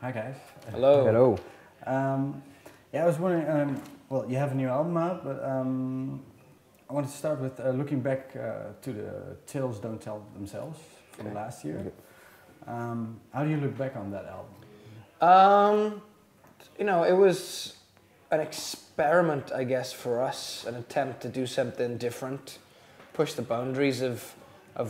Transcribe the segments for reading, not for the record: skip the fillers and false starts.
Hi guys. Hello. Hello. Yeah, I was wondering. Well, you have a new album out, but I wanted to start with looking back to the Tales Don't Tell Themselves from last year. Okay. How do you look back on that album? You know, it was an experiment, I guess, for us, an attempt to do something different, push the boundaries of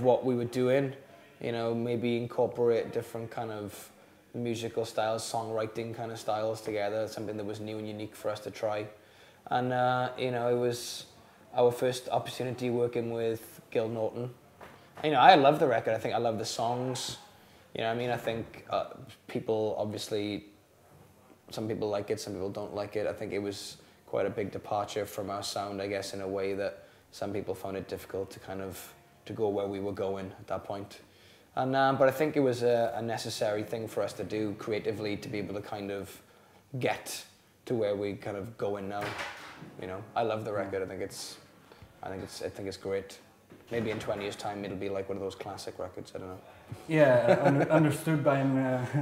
what we were doing. You know, maybe incorporate different kind of musical styles, songwriting kind of styles together, something that was new and unique for us to try. And, you know, it was our first opportunity working with Gil Norton. You know, I love the record. I think I love the songs. You know what I mean? I think people, obviously, some people like it, some people don't like it. I think it was quite a big departure from our sound, I guess, in a way that some people found it difficult to kind of, to go where we were going at that point. And, but I think it was a necessary thing for us to do creatively to be able to kind of get to where we kind of going now. You know, I love the record. I think it's great. Maybe in 20 years' time it'll be like one of those classic records. I don't know. Yeah, understood by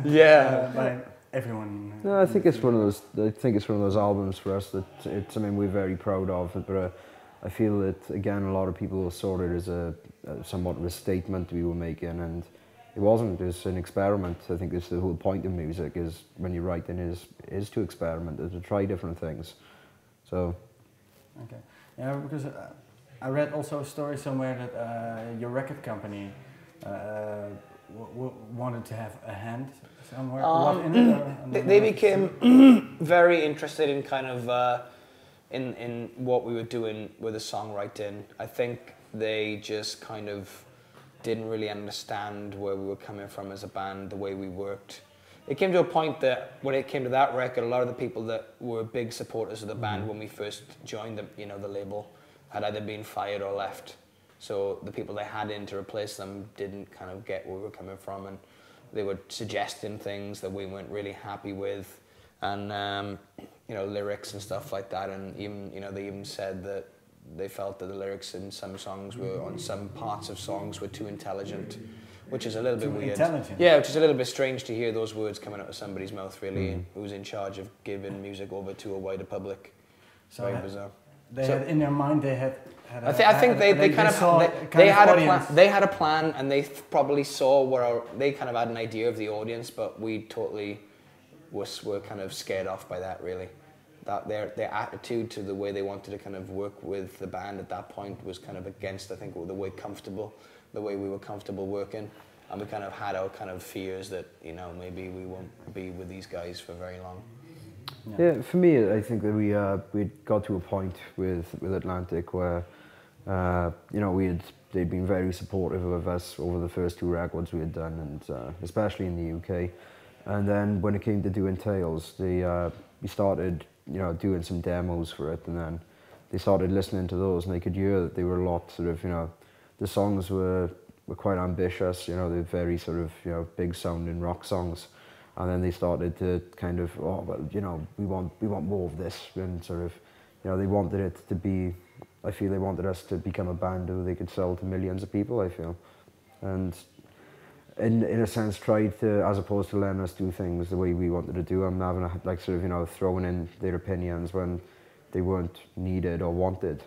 by everyone. No, I think it's one of those. I think it's one of those albums for us that it's something we're very proud of. But I feel that again, a lot of people saw it as a somewhat of a statement we were making, and it wasn't. It's an experiment. I think it's the whole point of music is when you're writing is to experiment, is to try different things. So. Okay. Yeah, because I read also a story somewhere that your record company wanted to have a hand somewhere. What in it? They became very interested in kind of in what we were doing with the songwriting. I think they just kind of didn't really understand where we were coming from as a band, the way we worked. It came to a point that when it came to that record, a lot of the people that were big supporters of the band when we first joined the label had either been fired or left. So the people they had in to replace them didn't kind of get where we were coming from, and they were suggesting things that we weren't really happy with, and you know, lyrics and stuff like that. And even, you know, they even said that they felt that the lyrics in some songs were, on some parts of songs, were too intelligent, which is a little bit weird. Intelligent. Yeah, which is a little bit strange to hear those words coming out of somebody's mouth, really, who's in charge of giving music over to a wider public. So very bizarre. They had in their mind they had I think they had a plan, and they probably saw where they kind of had an idea of the audience, but we totally were kind of scared off by that, really. That their attitude to the way they wanted to kind of work with the band at that point was kind of against, I think, the way we were comfortable working, and we kind of had our kind of fears that, you know, maybe we won't be with these guys for very long. Yeah, for me, I think that we got to a point with Atlantic where you know, they'd been very supportive of us over the first two records we had done, and especially in the UK. And then when it came to doing Tales, we started, you know, doing some demos for it, and then they started listening to those, and they could hear that they were a lot sort of, you know, the songs were quite ambitious, you know, they're very sort of, you know, big sounding rock songs. And then they started to kind of, oh, well, you know, we want more of this, and sort of, you know, they wanted it to be, I feel they wanted us to become a band who they could sell to millions of people, I feel. And in a sense tried to, as opposed to letting us do things the way we wanted to do them, having like sort of, you know, throwing in their opinions when they weren't needed or wanted.